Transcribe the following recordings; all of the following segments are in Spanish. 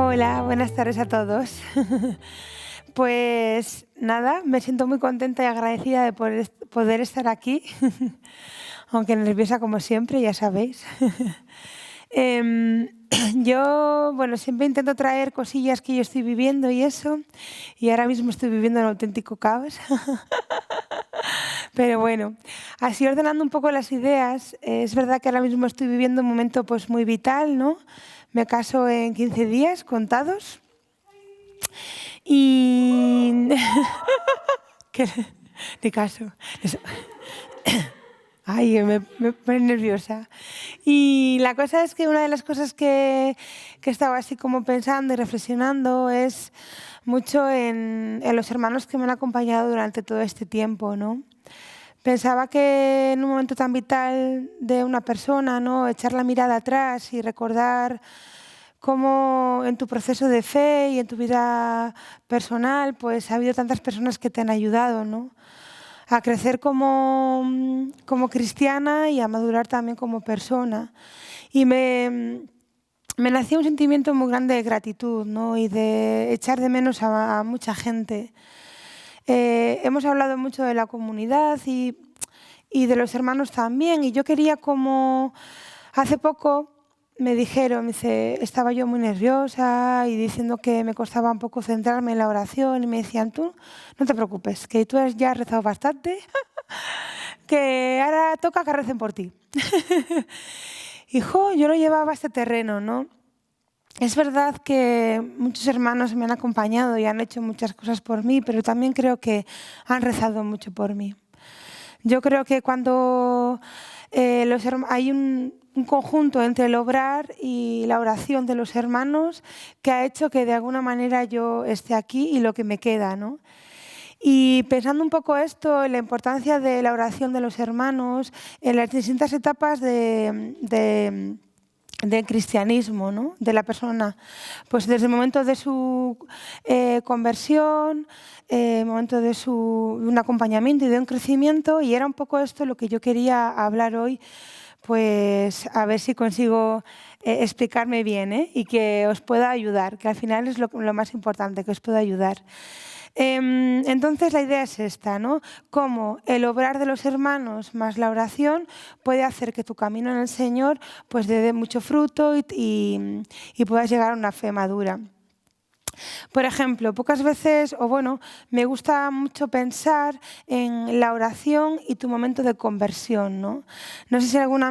Hola, buenas tardes a todos. Pues nada, me siento muy contenta y agradecida de poder estar aquí, aunque nerviosa como siempre, ya sabéis. Em, yo, bueno, siempre intento traer cosillas que yo estoy viviendo y eso, y ahora mismo estoy viviendo un auténtico caos. Pero bueno, así ordenando un poco las ideas, es verdad que ahora mismo estoy viviendo un momento pues muy vital, ¿no? Me caso en 15 días contados y... ¿Qué? Ni caso. Ay, me pone nerviosa. Y la cosa es que una de las cosas que estaba así como pensando y reflexionando es mucho en los hermanos que me han acompañado durante todo este tiempo, ¿no? Pensaba que en un momento tan vital de una persona, ¿no? Echar la mirada atrás y recordar cómo en tu proceso de fe y en tu vida personal, pues ha habido tantas personas que te han ayudado, ¿no? A crecer como cristiana y a madurar también como persona. Y me nació un sentimiento muy grande de gratitud, ¿no? Y de echar de menos a mucha gente. Hemos hablado mucho de la comunidad y de los hermanos también. Y yo quería como... Hace poco me dijeron, estaba yo muy nerviosa y diciendo que me costaba un poco centrarme en la oración. Y me decían, tú no te preocupes, que tú ya has rezado bastante, que ahora toca que recen por ti. Hijo, yo lo llevaba a este terreno, ¿no? Es verdad que muchos hermanos me han acompañado y han hecho muchas cosas por mí, pero también creo que han rezado mucho por mí. Yo creo que cuando hay un conjunto entre el obrar y la oración de los hermanos que ha hecho que de alguna manera yo esté aquí y lo que me queda, ¿no? Y pensando un poco esto, en la importancia de la oración de los hermanos, en las distintas etapas del cristianismo, ¿no? De la persona, pues desde el momento de su conversión, el momento de un acompañamiento y de un crecimiento, y era un poco esto lo que yo quería hablar hoy, pues a ver si consigo explicarme bien, y que os pueda ayudar, que al final es lo más importante, que os pueda ayudar. Entonces la idea es esta, ¿no? Cómo el obrar de los hermanos más la oración puede hacer que tu camino en el Señor pues dé mucho fruto y puedas llegar a una fe madura. Por ejemplo, pocas veces, me gusta mucho pensar en la oración y tu momento de conversión, ¿no? No sé si alguna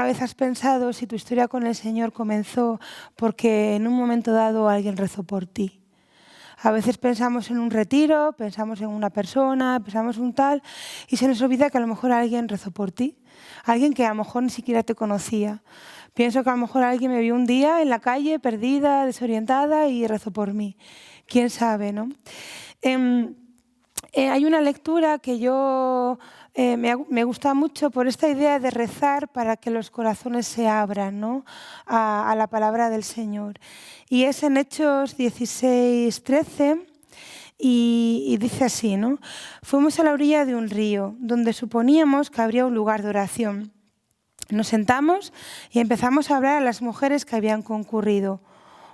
vez has pensado si tu historia con el Señor comenzó porque en un momento dado alguien rezó por ti. A veces pensamos en un retiro, pensamos en una persona, pensamos en un tal, y se nos olvida que a lo mejor alguien rezó por ti, alguien que a lo mejor ni siquiera te conocía. Pienso que a lo mejor alguien me vio un día en la calle, perdida, desorientada, y rezó por mí. ¿Quién sabe, no? Hay una lectura que me gusta mucho por esta idea de rezar para que los corazones se abran, ¿no? a la palabra del Señor. Y es en Hechos 16:13 y dice así, ¿no? Fuimos a la orilla de un río donde suponíamos que habría un lugar de oración. Nos sentamos y empezamos a hablar a las mujeres que habían concurrido.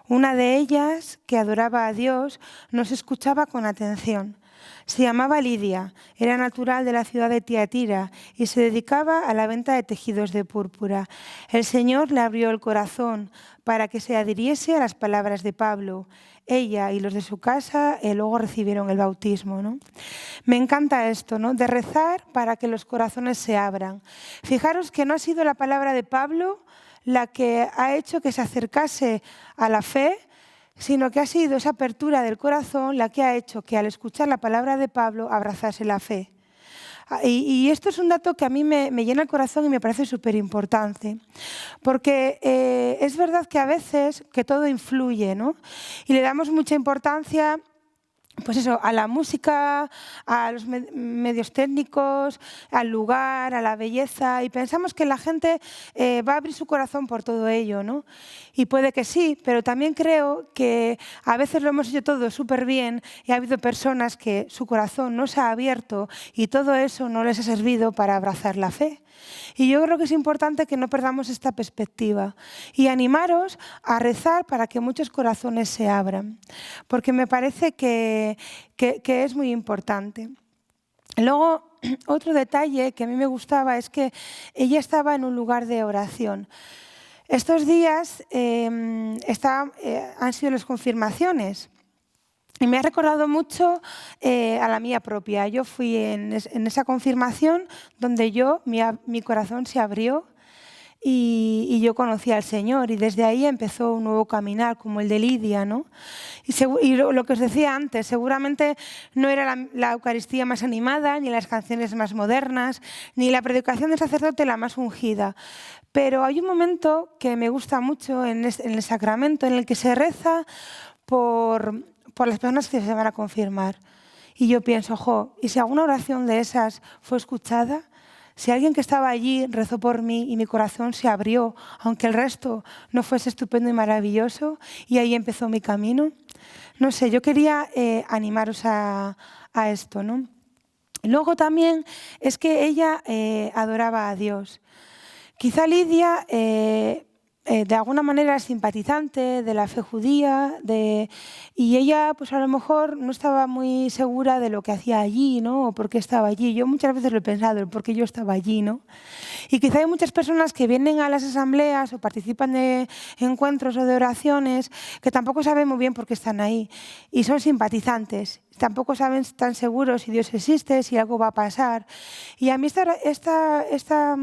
Una de ellas, que adoraba a Dios, nos escuchaba con atención. Se llamaba Lidia, era natural de la ciudad de Tiatira y se dedicaba a la venta de tejidos de púrpura. El Señor le abrió el corazón para que se adhiriese a las palabras de Pablo. Ella y los de su casa luego recibieron el bautismo, ¿no? Me encanta esto, ¿no? De rezar para que los corazones se abran. Fijaros que no ha sido la palabra de Pablo la que ha hecho que se acercase a la fe, sino que ha sido esa apertura del corazón la que ha hecho que al escuchar la palabra de Pablo abrazase la fe. Y esto es un dato que a mí me llena el corazón y me parece súper importante, porque es verdad que a veces que todo influye, ¿no? Y le damos mucha importancia pues eso, a la música, a los medios técnicos, al lugar, a la belleza, y pensamos que la gente va a abrir su corazón por todo ello, ¿no? Y puede que sí, pero también creo que a veces lo hemos hecho todo súper bien y ha habido personas que su corazón no se ha abierto y todo eso no les ha servido para abrazar la fe. Y yo creo que es importante que no perdamos esta perspectiva y animaros a rezar para que muchos corazones se abran, porque me parece que es muy importante. Luego, otro detalle que a mí me gustaba es que ella estaba en un lugar de oración. Estos días han sido las confirmaciones. Y me ha recordado mucho a la mía propia. Yo fui en esa confirmación donde mi corazón se abrió y yo conocí al Señor. Y desde ahí empezó un nuevo caminar, como el de Lidia, ¿no? Y lo que os decía antes, seguramente no era la Eucaristía más animada, ni las canciones más modernas, ni la predicación del sacerdote la más ungida. Pero hay un momento que me gusta mucho en el sacramento, en el que se reza por las personas que se van a confirmar. Y yo pienso, ¿y si alguna oración de esas fue escuchada? Si alguien que estaba allí rezó por mí y mi corazón se abrió, aunque el resto no fuese estupendo y maravilloso, y ahí empezó mi camino. No sé, yo quería animaros a esto, ¿no? Luego también es que ella adoraba a Dios. Quizá Lidia de alguna manera simpatizante de la fe judía y ella pues a lo mejor no estaba muy segura de lo que hacía allí, ¿no? O por qué estaba allí. Yo muchas veces lo he pensado, el por qué yo estaba allí, ¿no? Y quizá hay muchas personas que vienen a las asambleas o participan de encuentros o de oraciones que tampoco saben muy bien por qué están ahí y son simpatizantes. Tampoco saben tan seguros si Dios existe, si algo va a pasar. Y a mí esta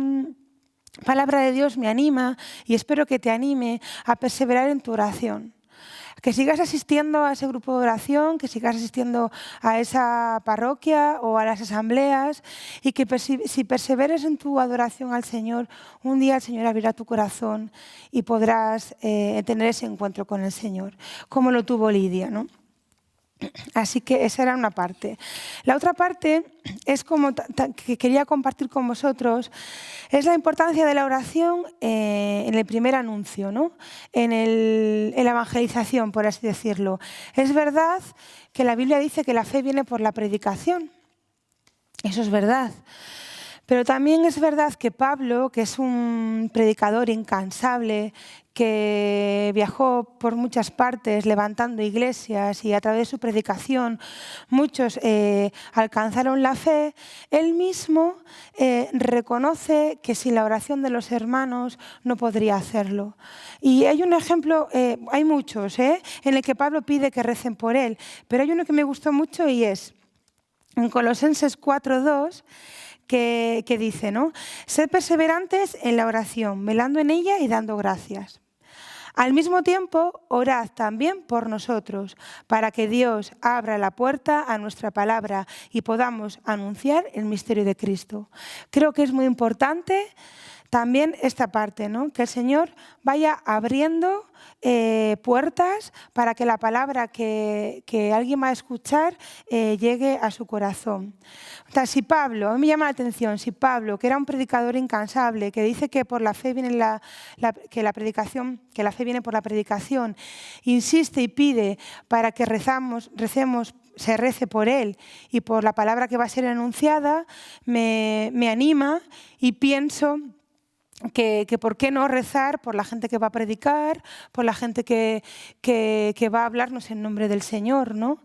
palabra de Dios me anima y espero que te anime a perseverar en tu oración. Que sigas asistiendo a ese grupo de oración, que sigas asistiendo a esa parroquia o a las asambleas y que si perseveres en tu adoración al Señor, un día el Señor abrirá tu corazón y podrás tener ese encuentro con el Señor, como lo tuvo Lidia, ¿no? Así que esa era una parte. La otra parte es que quería compartir con vosotros, es la importancia de la oración en el primer anuncio, ¿no? En la evangelización, por así decirlo. Es verdad que la Biblia dice que la fe viene por la predicación. Eso es verdad. Pero también es verdad que Pablo, que es un predicador incansable, que viajó por muchas partes levantando iglesias y a través de su predicación muchos alcanzaron la fe, él mismo reconoce que sin la oración de los hermanos no podría hacerlo. Y hay un ejemplo, hay muchos, en el que Pablo pide que recen por él, pero hay uno que me gustó mucho y es en Colosenses 4:2, que dice, ¿no? Sed perseverantes en la oración, velando en ella y dando gracias. Al mismo tiempo, orad también por nosotros, para que Dios abra la puerta a nuestra palabra y podamos anunciar el misterio de Cristo. Creo que es muy importante también esta parte, ¿no? Que el Señor vaya abriendo puertas para que la palabra que alguien va a escuchar llegue a su corazón. O sea, si Pablo, a mí me llama la atención, si Pablo, que era un predicador incansable, que dice que por la fe viene que la fe viene por la predicación, insiste y pide para que recemos, se rece por él y por la palabra que va a ser anunciada, me anima y pienso que por qué no rezar por la gente que va a predicar, por la gente que va a hablarnos en nombre del Señor, ¿no?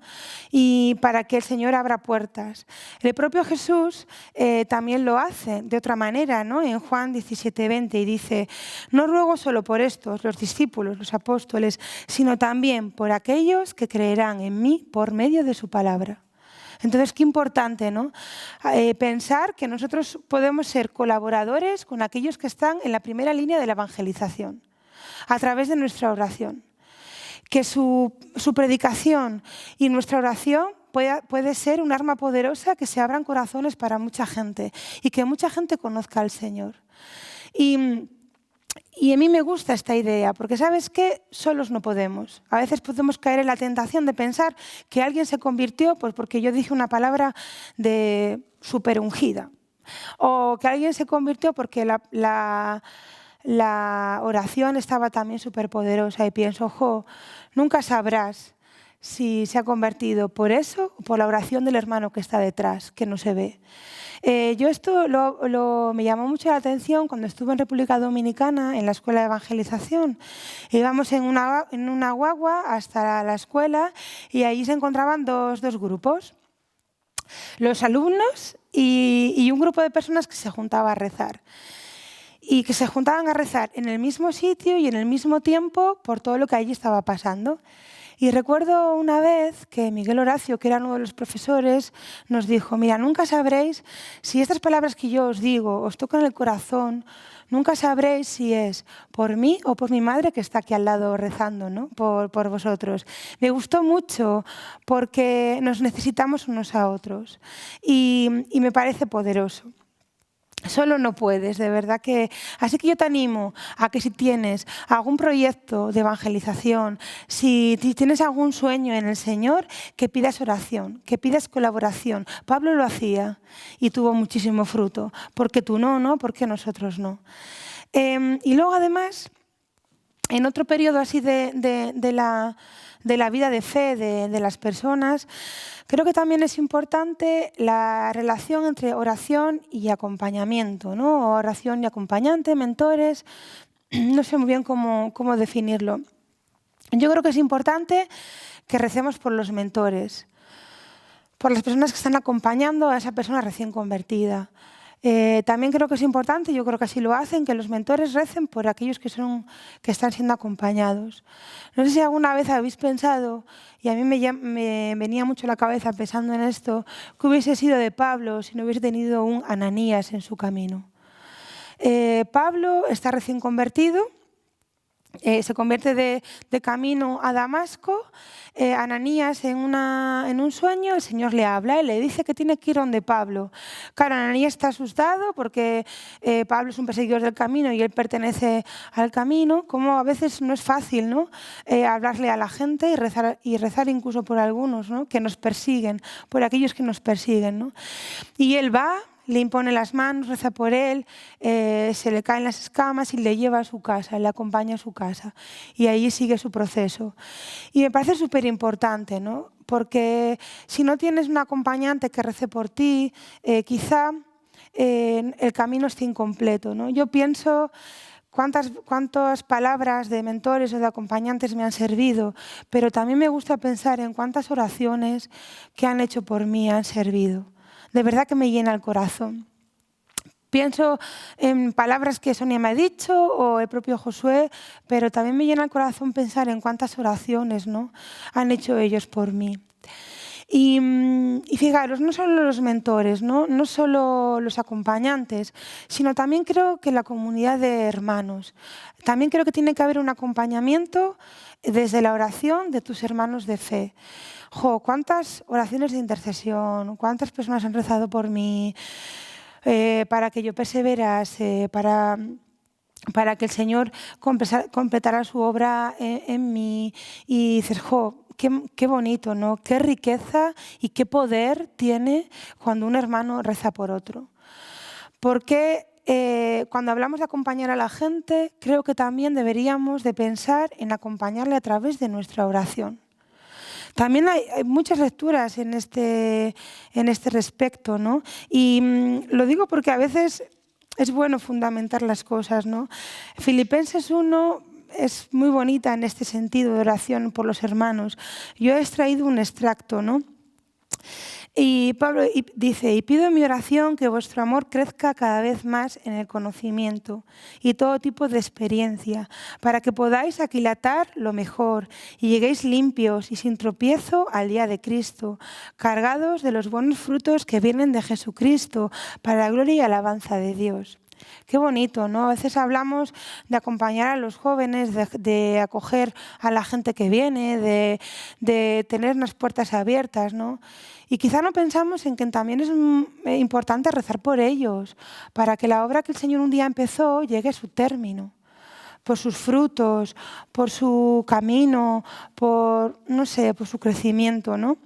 Y para que el Señor abra puertas. El propio Jesús también lo hace de otra manera, ¿no? En Juan 17:20 y dice, no ruego solo por estos, los discípulos, los apóstoles, sino también por aquellos que creerán en mí por medio de su palabra. Entonces, qué importante, ¿no? Pensar que nosotros podemos ser colaboradores con aquellos que están en la primera línea de la evangelización, a través de nuestra oración. Que su predicación y nuestra oración puede ser un arma poderosa que se abran corazones para mucha gente y que mucha gente conozca al Señor. Y Y a mí me gusta esta idea, porque ¿sabes qué? Solos no podemos. A veces podemos caer en la tentación de pensar que alguien se convirtió pues porque yo dije una palabra de súper ungida. O que alguien se convirtió porque la oración estaba también súper poderosa. Y pienso, nunca sabrás si se ha convertido por eso o por la oración del hermano que está detrás, que no se ve. Yo esto me llamó mucho la atención cuando estuve en República Dominicana, en la escuela de evangelización. Íbamos en una guagua hasta la escuela y allí se encontraban dos grupos. Los alumnos y un grupo de personas que se juntaba a rezar. Y que se juntaban a rezar en el mismo sitio y en el mismo tiempo por todo lo que allí estaba pasando. Y recuerdo una vez que Miguel Horacio, que era uno de los profesores, nos dijo, mira, nunca sabréis si estas palabras que yo os digo os tocan el corazón, nunca sabréis si es por mí o por mi madre que está aquí al lado rezando, ¿no? por vosotros. Me gustó mucho porque nos necesitamos unos a otros y me parece poderoso. Solo no puedes, de verdad que... Así que yo te animo a que si tienes algún proyecto de evangelización, si tienes algún sueño en el Señor, que pidas oración, que pidas colaboración. Pablo lo hacía y tuvo muchísimo fruto. Porque tú no, porque nosotros no. Y luego además, en otro periodo así de la vida de fe de las personas, creo que también es importante la relación entre oración y acompañamiento, ¿no? Oración y acompañante, mentores, no sé muy bien cómo definirlo. Yo creo que es importante que recemos por los mentores, por las personas que están acompañando a esa persona recién convertida. También creo que es importante, yo creo que así lo hacen, que los mentores recen por aquellos que están siendo acompañados. No sé si alguna vez habéis pensado, y a mí me venía mucho a la cabeza pensando en esto, que hubiese sido de Pablo si no hubiese tenido un Ananías en su camino. Pablo está recién convertido, se convierte de camino a Damasco. Ananías en un sueño, el Señor le habla y le dice que tiene que ir donde Pablo. Claro, Ananías está asustado porque Pablo es un perseguidor del camino y él pertenece al camino. Como a veces no es fácil, ¿no? Hablarle a la gente y rezar incluso por algunos, ¿no? Que nos persiguen, por aquellos que nos persiguen, ¿no? Y él va, le impone las manos, reza por él, se le caen las escamas y le lleva a su casa, le acompaña a su casa. Y ahí sigue su proceso. Y me parece súper importante, ¿no? Porque si no tienes un acompañante que rece por ti, quizá el camino esté incompleto, ¿no? Yo pienso cuántas palabras de mentores o de acompañantes me han servido, pero también me gusta pensar en cuántas oraciones que han hecho por mí han servido. De verdad que me llena el corazón. Pienso en palabras que Sonia me ha dicho o el propio Josué, pero también me llena el corazón pensar en cuántas oraciones, ¿no? Han hecho ellos por mí. Y fijaros, no solo los mentores, no solo los acompañantes, sino también creo que la comunidad de hermanos. También creo que tiene que haber un acompañamiento desde la oración de tus hermanos de fe. Cuántas oraciones de intercesión, cuántas personas han rezado por mí para que yo perseverase, para que el Señor completara su obra en mí. Y dices, qué bonito, ¿no? Qué riqueza y qué poder tiene cuando un hermano reza por otro. Porque cuando hablamos de acompañar a la gente, creo que también deberíamos de pensar en acompañarle a través de nuestra oración. También hay muchas lecturas en este respecto, ¿no? Y lo digo porque a veces es bueno fundamentar las cosas, ¿no? Filipenses 1 es muy bonita en este sentido de oración por los hermanos. Yo he extraído un extracto, ¿no? Y Pablo dice, y pido en mi oración que vuestro amor crezca cada vez más en el conocimiento y todo tipo de experiencia, para que podáis aquilatar lo mejor y lleguéis limpios y sin tropiezo al día de Cristo, cargados de los buenos frutos que vienen de Jesucristo, para la gloria y alabanza de Dios. Qué bonito, ¿no? A veces hablamos de acompañar a los jóvenes, de acoger a la gente que viene, de tener unas puertas abiertas, ¿no? Y quizá no pensamos en que también es importante rezar por ellos, para que la obra que el Señor un día empezó llegue a su término. por sus frutos, por su camino, por, no sé, por su crecimiento, ¿no?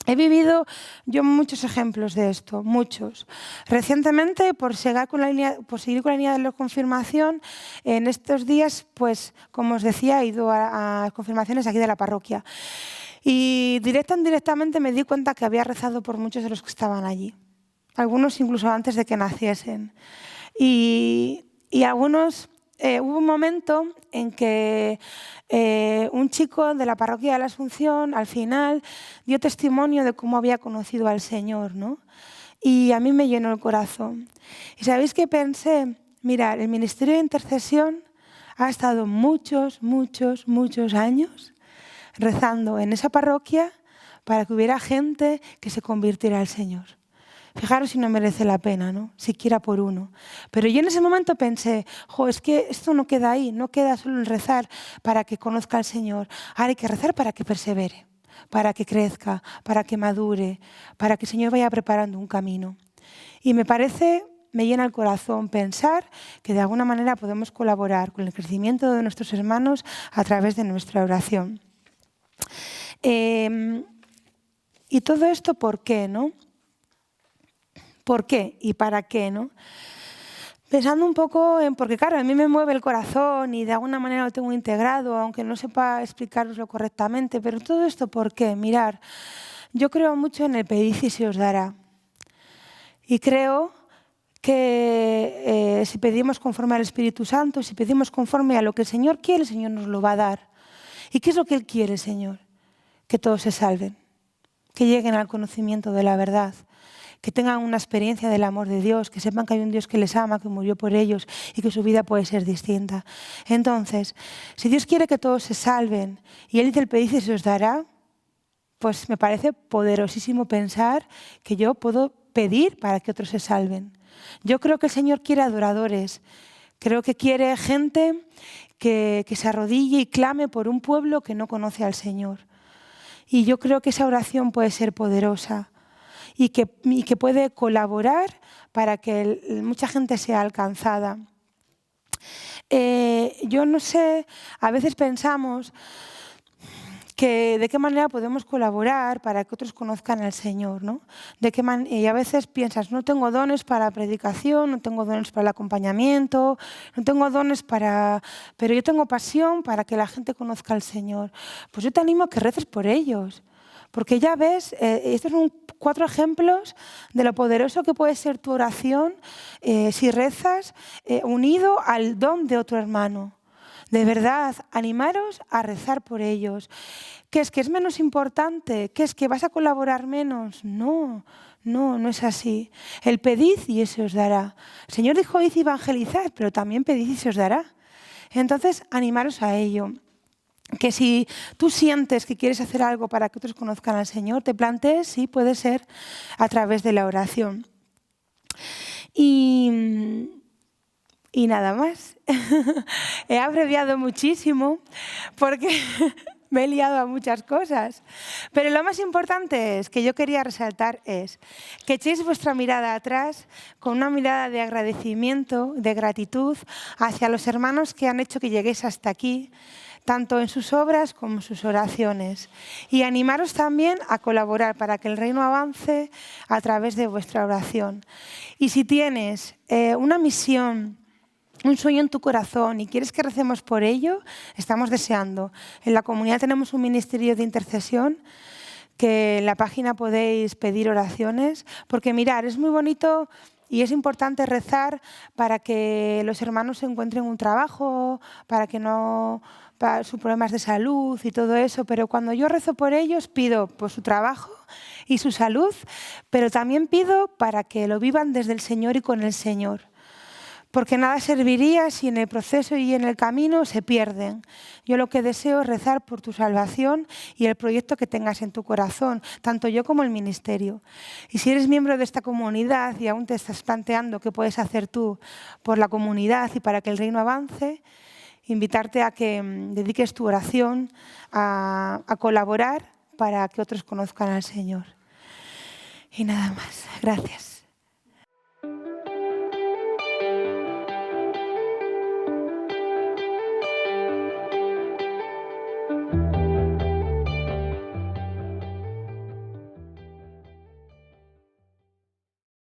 He vivido yo muchos ejemplos de esto, muchos. Recientemente, por seguir con la línea de la confirmación, en estos días, pues, como os decía, he ido a confirmaciones aquí de la parroquia. Y directa o indirectamente me di cuenta que había rezado por muchos de los que estaban allí. Algunos incluso antes de que naciesen. Y algunos... hubo un momento en que un chico de la parroquia de la Asunción al final dio testimonio de cómo había conocido al Señor, ¿no? Y a mí me llenó el corazón. ¿Y sabéis qué pensé? Mira, el ministerio de intercesión ha estado muchos años rezando en esa parroquia para que hubiera gente que se convirtiera al Señor. Fijaros si no merece la pena, ¿no? Siquiera por uno. Pero yo en ese momento pensé, es que esto no queda ahí, no queda solo en rezar para que conozca al Señor. Ahora hay que rezar para que persevere, para que crezca, para que madure, para que el Señor vaya preparando un camino. Y me llena el corazón pensar que de alguna manera podemos colaborar con el crecimiento de nuestros hermanos a través de nuestra oración. Y todo esto, ¿por qué, no? ¿Por qué y para qué, no? Pensando un poco en... Porque claro, a mí me mueve el corazón y de alguna manera lo tengo integrado, aunque no sepa explicaroslo correctamente. Pero todo esto, ¿por qué? Mirad, yo creo mucho en el pedid y se os dará. Y creo que si pedimos conforme al Espíritu Santo, si pedimos conforme a lo que el Señor quiere, el Señor nos lo va a dar. ¿Y qué es lo que Él quiere, Señor? Que todos se salven, que lleguen al conocimiento de la verdad, que tengan una experiencia del amor de Dios, que sepan que hay un Dios que les ama, que murió por ellos y que su vida puede ser distinta. Entonces, si Dios quiere que todos se salven y Él dice el pedid y se os dará, pues me parece poderosísimo pensar que yo puedo pedir para que otros se salven. Yo creo que el Señor quiere adoradores, creo que quiere gente que se arrodille y clame por un pueblo que no conoce al Señor. Y yo creo que esa oración puede ser poderosa. Y que puede colaborar para que mucha gente sea alcanzada. Yo no sé, a veces pensamos que de qué manera podemos colaborar para que otros conozcan al Señor, ¿no? Y a veces piensas, no tengo dones para la predicación, no tengo dones para el acompañamiento, no tengo dones para... Pero yo tengo pasión para que la gente conozca al Señor. Pues yo te animo a que reces por ellos. Porque ya ves, estos son 4 ejemplos de lo poderoso que puede ser tu oración si rezas unido al don de otro hermano. De verdad, animaros a rezar por ellos. ¿Qué es que es menos importante? ¿Qué es que vas a colaborar menos? No, no es así. El pedid y se os dará. El Señor dijo, id y evangelizad, pero también pedid y se os dará. Entonces, animaros a ello. Que si tú sientes que quieres hacer algo para que otros conozcan al Señor, te plantees, sí, puede ser a través de la oración. Y nada más. He abreviado muchísimo porque me he liado a muchas cosas. Pero lo más importante que yo quería resaltar es que echéis vuestra mirada atrás con una mirada de agradecimiento, de gratitud hacia los hermanos que han hecho que lleguéis hasta aquí, tanto en sus obras como en sus oraciones. Y animaros también a colaborar para que el reino avance a través de vuestra oración. Y si tienes una misión, un sueño en tu corazón y quieres que recemos por ello, estamos deseando. En la comunidad tenemos un ministerio de intercesión que en la página podéis pedir oraciones, porque mirar, es muy bonito y es importante rezar para que los hermanos se encuentren un trabajo, para sus problemas de salud y todo eso, pero cuando yo rezo por ellos pido por su trabajo y su salud, pero también pido para que lo vivan desde el Señor y con el Señor. Porque nada serviría si en el proceso y en el camino se pierden. Yo lo que deseo es rezar por tu salvación y el proyecto que tengas en tu corazón, tanto yo como el ministerio. Y si eres miembro de esta comunidad y aún te estás planteando qué puedes hacer tú por la comunidad y para que el reino avance, invitarte a que dediques tu oración a colaborar para que otros conozcan al Señor. Y nada más. Gracias.